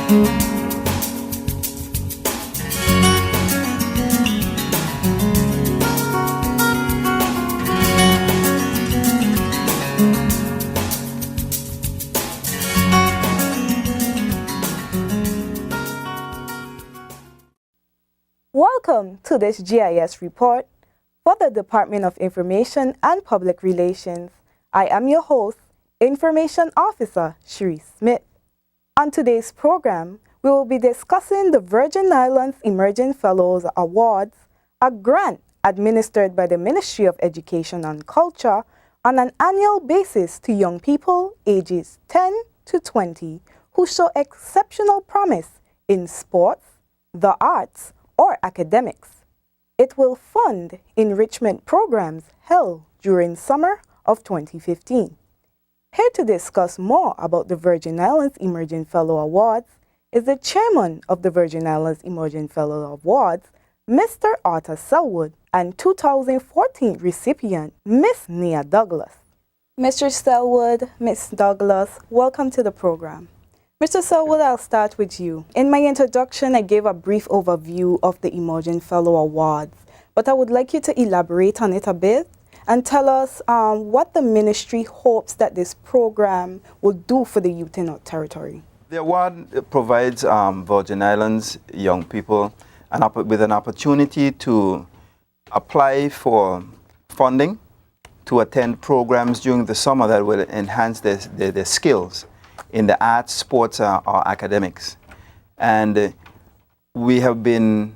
Welcome to this GIS report for the Department of Information and Public Relations. I am your host, Information Officer Cherie Smith. On today's program, we will be discussing the Virgin Islands Emerging Fellows Awards, a grant administered by the Ministry of Education and Culture on an annual basis to young people ages 10 to 20 who show exceptional promise in sports, the arts, or academics. It will fund enrichment programs held during summer of 2015. Here to discuss more about the Virgin Islands Emerging Fellow Awards is the chairman of the Virgin Islands Emerging Fellow Awards, Mr. Arthur Selwood, and 2014 recipient, Miss Nia Douglas. Mr. Selwood, Miss Douglas, welcome to the program. Mr. Selwood, I'll start with you. In my introduction, I gave a brief overview of the Emerging Fellow Awards, but I would like you to elaborate on it a bit and tell us what the ministry hopes that this program will do for the youth in our territory. The award provides Virgin Islands young people with an opportunity to apply for funding to attend programs during the summer that will enhance their skills in the arts, sports, or academics. And we have been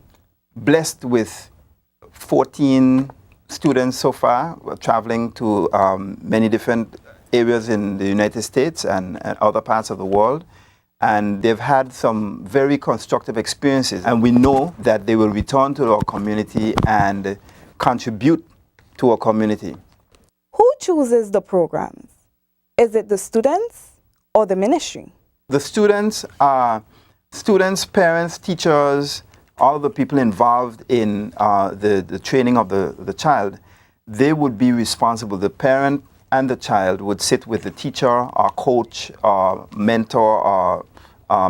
blessed with 14 students so far traveling to many different areas in the United States and other parts of the world. And they've had some very constructive experiences. And we know that they will return to our community and contribute to our community. Who chooses the programs? Is it the students or the ministry? The students are parents, teachers, all of the people involved in the training of the child. They would be responsible. The parent and the child would sit with the teacher or coach or mentor or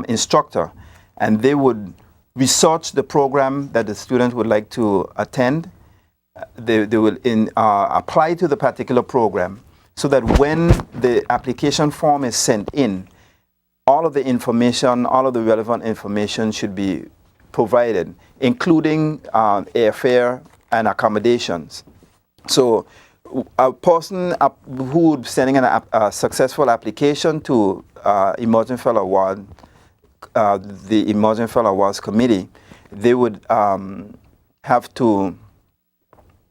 instructor, and they would research the program that the student would like to attend. They will apply to the particular program, so that when the application form is sent in, all of the information, all of the relevant information should be provided, including airfare and accommodations. So a person who would be sending a successful application to Emerging Fellow Award, the Emerging Fellow Awards Committee, they would have to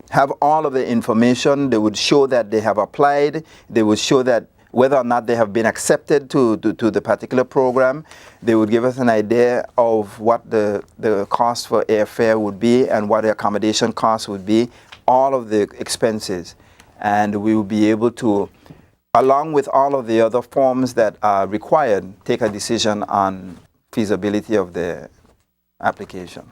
have all of the information. They would show that they have applied. They would show that whether or not they have been accepted to the particular program. They would give us an idea of what the cost for airfare would be and what the accommodation cost would be, all of the expenses. And we will be able to, along with all of the other forms that are required, take a decision on feasibility of the application.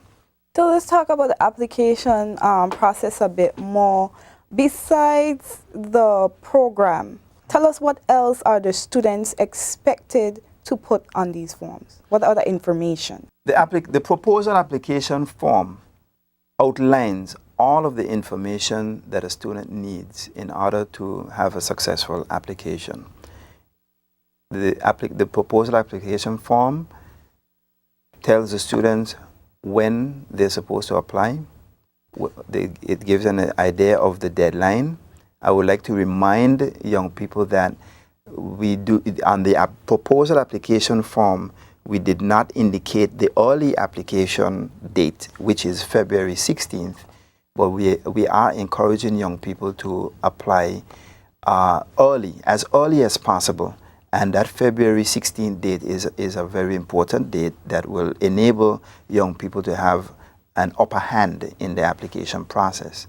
So let's talk about the application process a bit more. Besides the program, tell us what else are the students expected to put on these forms? What other information? The proposal application form outlines all of the information that a student needs in order to have a successful application. The proposal application form tells the students when they're supposed to apply. It gives an idea of the deadline. I would like to remind young people that we do, on the proposal application form, we did not indicate the early application date, which is February 16th, but we are encouraging young people to apply as early as possible. And that February 16th date is a very important date that will enable young people to have an upper hand in the application process.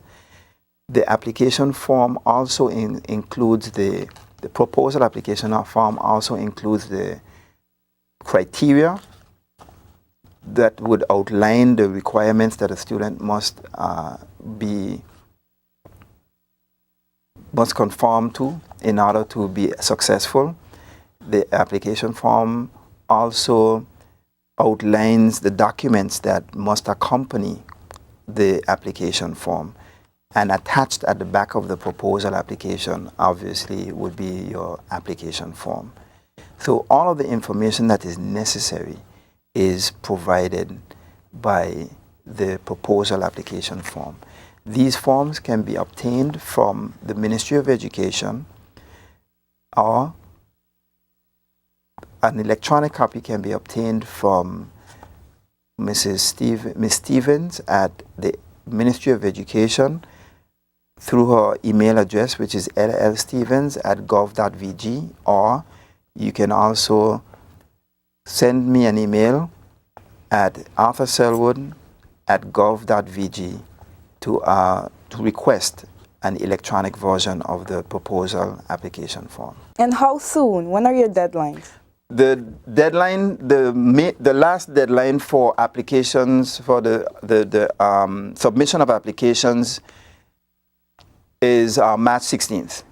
The application form also includes the proposal application form also includes the criteria that would outline the requirements that a student must conform to in order to be successful. The application form also outlines the documents that must accompany the application form. And attached at the back of the proposal application, obviously, would be your application form. So all of the information that is necessary is provided by the proposal application form. These forms can be obtained from the Ministry of Education, or an electronic copy can be obtained from Ms. Stevens at the Ministry of Education through her email address, which is llstevens@gov.vg, or you can also send me an email at arthurselwood@gov.vg to request an electronic version of the proposal application form. And how soon? When are your deadlines? The deadline, the last deadline for applications, for the submission of applications is March 16th.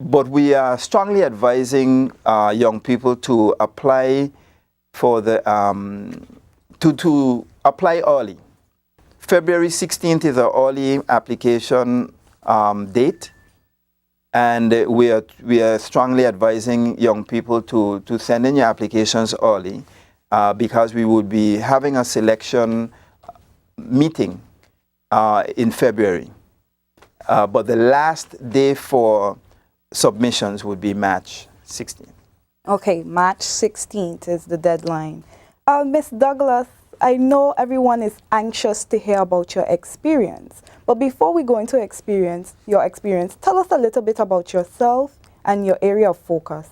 But we are strongly advising young people to apply for the to apply early. February 16th is our early application date, and we are strongly advising young people to send in your applications early because we would be having a selection meeting in February. But the last day for submissions would be March 16th. Okay, March 16th is the deadline. Ms. Douglas, I know everyone is anxious to hear about your experience. But before we go into your experience, tell us a little bit about yourself and your area of focus.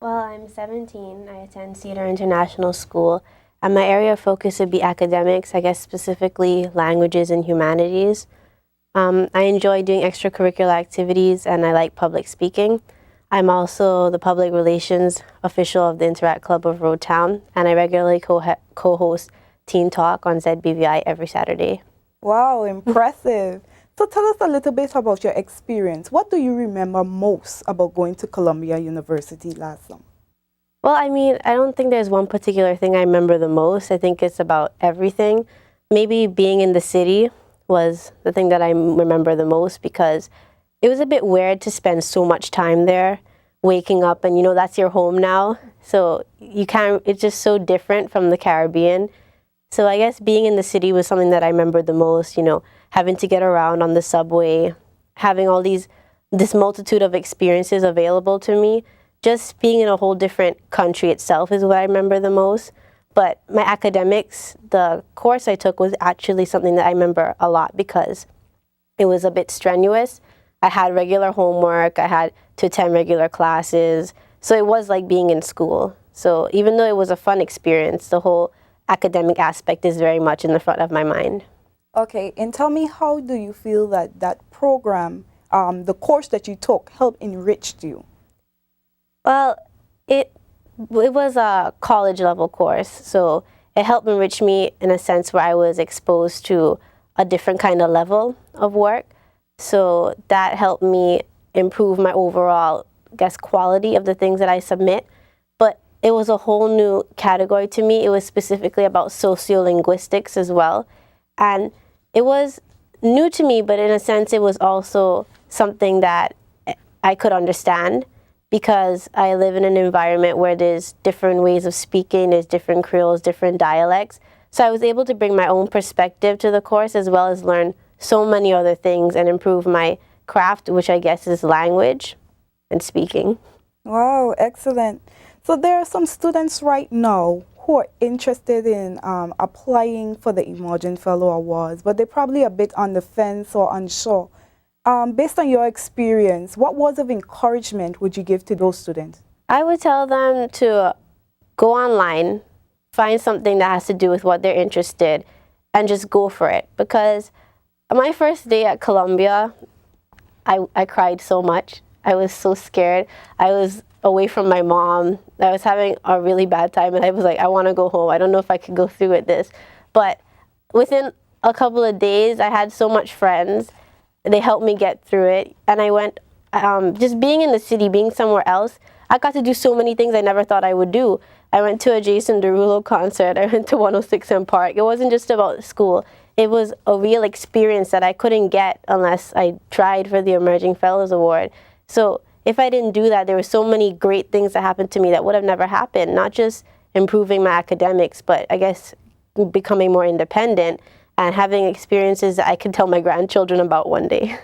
Well, I'm 17. I attend Cedar International School, and my area of focus would be academics, I guess specifically languages and humanities. I enjoy doing extracurricular activities, and I like public speaking. I'm also the public relations official of the Interact Club of Road Town, and I regularly co-host Teen Talk on ZBVI every Saturday. Wow, impressive. So tell us a little bit about your experience. What do you remember most about going to Columbia University last summer? Well, I mean, I don't think there's one particular thing I remember the most. I think it's about everything. Maybe being in the city was the thing that I remember the most, because it was a bit weird to spend so much time there, waking up and, that's your home now. So it's just so different from the Caribbean. So I guess being in the city was something that I remembered the most, having to get around on the subway, having all this multitude of experiences available to me. Just being in a whole different country itself is what I remember the most. But my academics, the course I took was actually something that I remember a lot because it was a bit strenuous. I had regular homework, I had to attend regular classes. So it was like being in school. So even though it was a fun experience, the whole academic aspect is very much in the front of my mind. Okay, and tell me, how do you feel that program, the course that you took, helped enrich you? Well, it was a college level course, so it helped enrich me in a sense where I was exposed to a different kind of level of work. So that helped me improve my overall, quality of the things that I submit. But it was a whole new category to me. It was specifically about sociolinguistics as well. And it was new to me, but in a sense, it was also something that I could understand, because I live in an environment where there's different ways of speaking, there's different creoles, different dialects. So I was able to bring my own perspective to the course, as well as learn so many other things and improve my craft, which I guess is language and speaking. Wow, excellent. So there are some students right now who are interested in applying for the Emerging Fellow Awards, but they're probably a bit on the fence or unsure. Based on your experience, what words of encouragement would you give to those students? I would tell them to go online, find something that has to do with what they're interested, and just go for it. Because my first day at Columbia, I cried so much. I was so scared. I was away from my mom. I was having a really bad time, and I was like, I want to go home. I don't know if I could go through with this. But within a couple of days, I had so much friends. They helped me get through it. And I went, just being in the city, being somewhere else, I got to do so many things I never thought I would do. I went to a Jason Derulo concert. I went to 106 in Park. It wasn't just about school. It was a real experience that I couldn't get unless I tried for the Emerging Fellows Award. So if I didn't do that, there were so many great things that happened to me that would have never happened. Not just improving my academics, but I guess becoming more independent and having experiences that I could tell my grandchildren about one day.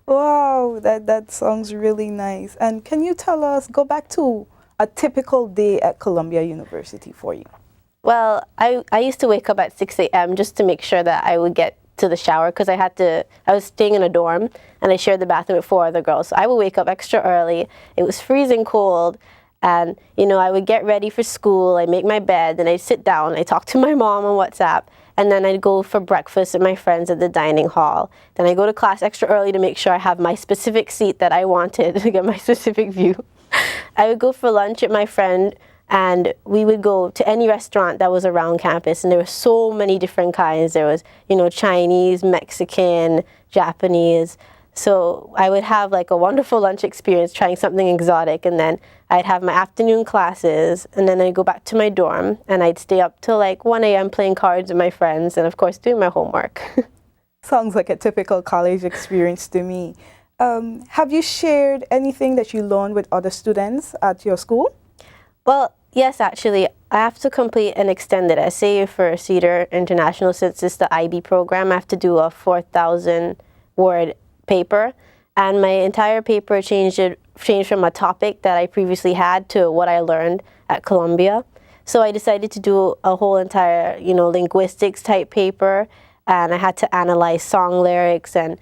Wow, that sounds really nice. And can you tell us, go back to a typical day at Columbia University for you? Well, I used to wake up at 6 a.m. just to make sure that I would get to the shower because I was staying in a dorm and I shared the bathroom with 4 other girls. So I would wake up extra early. It was freezing cold. And, I would get ready for school. I'd make my bed, then I'd sit down. I'd talk to my mom on WhatsApp. And then I'd go for breakfast with my friends at the dining hall. Then I go to class extra early to make sure I have my specific seat that I wanted to get my specific view. I would go for lunch with my friend, and we would go to any restaurant that was around campus. And there were so many different kinds. There was, Chinese, Mexican, Japanese. So I would have like a wonderful lunch experience trying something exotic, and then I'd have my afternoon classes, and then I'd go back to my dorm and I'd stay up till like 1 a.m. playing cards with my friends and of course doing my homework. Sounds like a typical college experience to me. Have you shared anything that you learned with other students at your school? Well, yes, actually. I have to complete an extended essay for Cedar International since it's the IB program. I have to do a 4,000 word paper, and my entire paper changed from a topic that I previously had to what I learned at Columbia. So I decided to do a whole entire, linguistics type paper, and I had to analyze song lyrics, and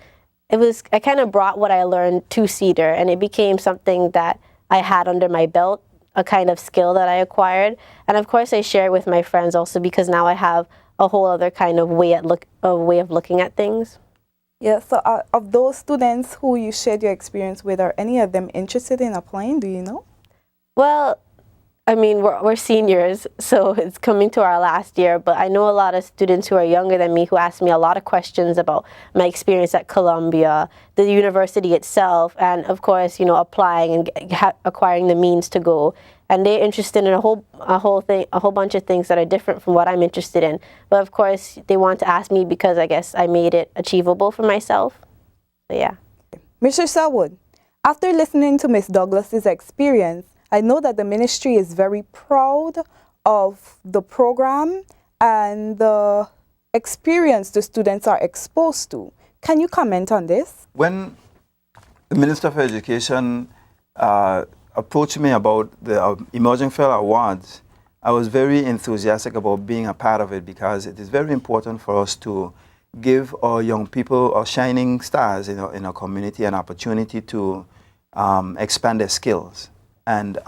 I kind of brought what I learned to Cedar, and it became something that I had under my belt, a kind of skill that I acquired. And of course I share it with my friends also because now I have a whole other kind of way of looking at things. Yeah, so of those students who you shared your experience with, are any of them interested in applying, do you know? Well, I mean, we're seniors, so it's coming to our last year, but I know a lot of students who are younger than me who ask me a lot of questions about my experience at Columbia, the university itself, and of course, applying and acquiring the means to go. And they're interested in a whole bunch of things that are different from what I'm interested in. But of course, they want to ask me because I guess I made it achievable for myself. So yeah. Mr. Selwood, after listening to Ms. Douglas's experience, I know that the ministry is very proud of the program and the experience the students are exposed to. Can you comment on this? When the Minister of Education approached me about the Emerging Fellow Awards, I was very enthusiastic about being a part of it because it is very important for us to give our young people, our shining stars in our community, an opportunity to expand their skills. And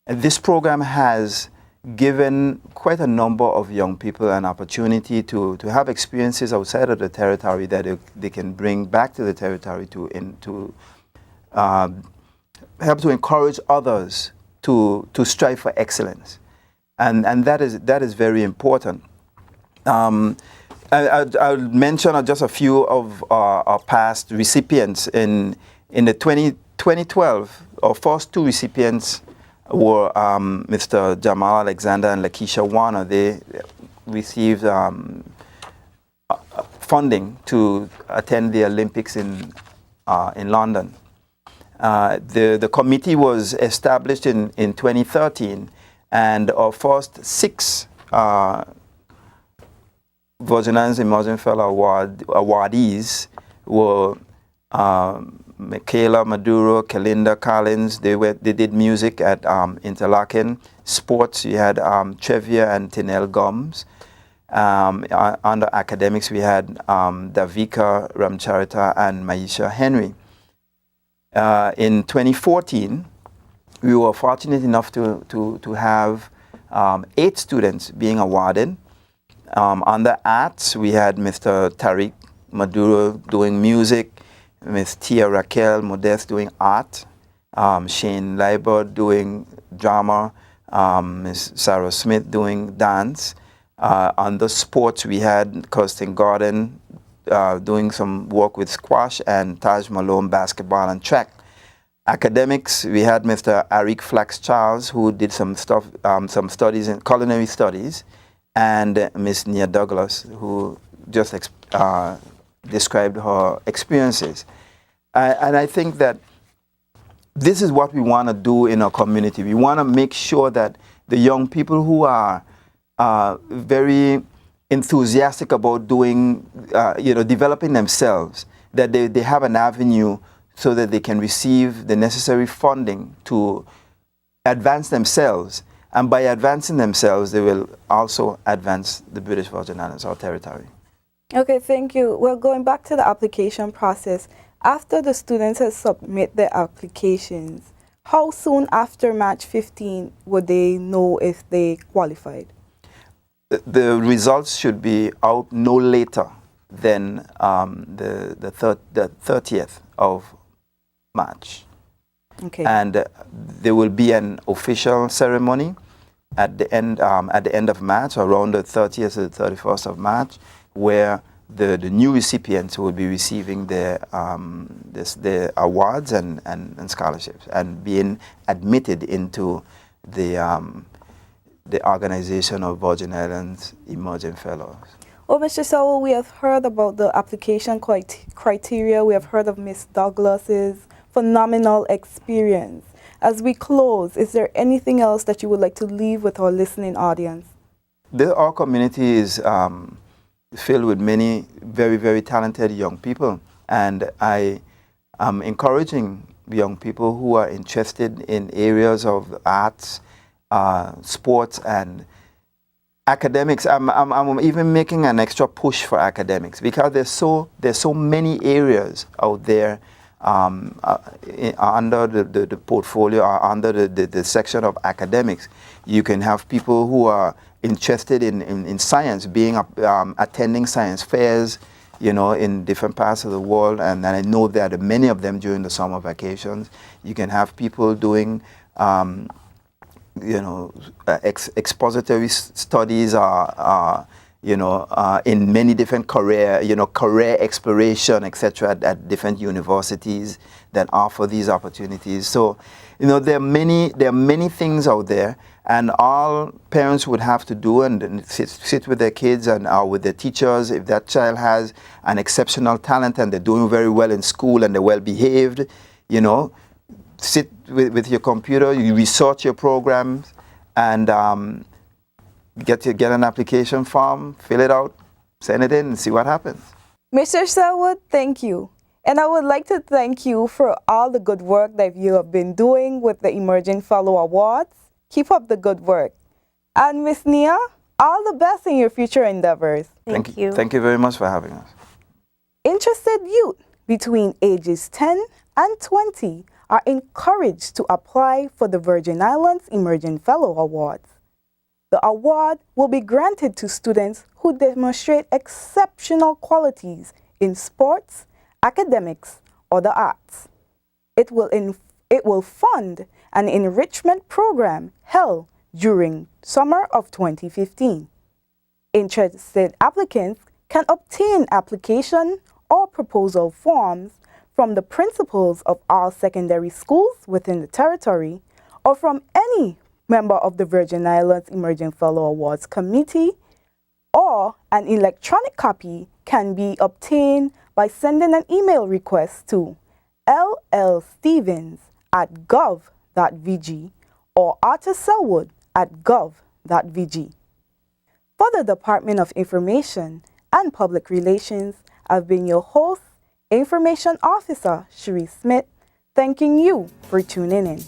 this program has given quite a number of young people an opportunity to have experiences outside of the territory that they can bring back to the territory to help to encourage others to strive for excellence. And that is very important. I'll mention just a few of our past recipients. In the 2012, our first 2 recipients were Mr. Jamal Alexander and Lakeisha Warner. They received funding to attend the Olympics in London. The committee was established in 2013, and our first 6 Virgin Islands Emerging Fellow awardees were Michaela Maduro, Kalinda Collins. They did music at Interlaken. Sports, we had Trevia and Tinel Gums. Under academics, we had Davika Ramcharita and Maisha Henry. In 2014, we were fortunate enough to have 8 students being awarded. Under arts, we had Mr. Tariq Maduro doing music, Ms. Tia Raquel Modeste doing art, Shane Leiber doing drama, Ms. Sarah Smith doing dance. Under sports, we had Kirsten Gordon doing some work with squash, and Taj Malone basketball and track. Academics, we had Mr. Arik Flax Charles, who did some stuff, some studies in culinary studies, and Miss Nia Douglas, who just described her experiences. And I think that this is what we want to do in our community. We want to make sure that the young people who are very enthusiastic about doing, developing themselves, that they have an avenue so that they can receive the necessary funding to advance themselves. And by advancing themselves, they will also advance the British Virgin Islands, our territory. Okay, thank you. Well, going back to the application process, after the students have submit their applications, how soon after March 15 would they know if they qualified? The results should be out no later than the 30th of March. Okay. And there will be an official ceremony at the end of March, around the 30th to the 31st of March, where the new recipients will be receiving their awards and scholarships and being admitted into the organization of Virgin Islands Emerging Fellows. Oh, Mr. Sowell, we have heard about the application criteria. We have heard of Ms. Douglas's phenomenal experience. As we close, is there anything else that you would like to leave with our listening audience? Our community is filled with many very, very talented young people. And I am encouraging young people who are interested in areas of arts, sports, and academics. I'm even making an extra push for academics because there's so many areas out there under the portfolio or under the section of academics. You can have people who are interested in science, attending science fairs, in different parts of the world, and I know there are many of them during the summer vacations. You can have people doing expository studies in many different career exploration, etc., at different universities that offer these opportunities. So, there are many things out there, and all parents would have to do and sit with their kids and with their teachers. If that child has an exceptional talent and they're doing very well in school and they're well behaved, sit with your computer, you research your programs, and get an application form, fill it out, send it in, and see what happens. Mr. Selwood, thank you. And I would like to thank you for all the good work that you have been doing with the Emerging Fellow Awards. Keep up the good work. And Ms. Nia, all the best in your future endeavors. Thank you. Thank you very much for having us. Interested youth between ages 10 and 20 are encouraged to apply for the Virgin Islands Emerging Fellow Awards. The award will be granted to students who demonstrate exceptional qualities in sports, academics, or the arts. It will fund an enrichment program held during summer of 2015. Interested applicants can obtain application or proposal forms from the principals of all secondary schools within the territory or from any member of the Virgin Islands Emerging Fellow Awards Committee, or an electronic copy can be obtained by sending an email request to llstevens@gov.vg or arthurselwood@gov.vg. For the Department of Information and Public Relations, I've been your host, Information Officer Cherie Smith, thanking you for tuning in.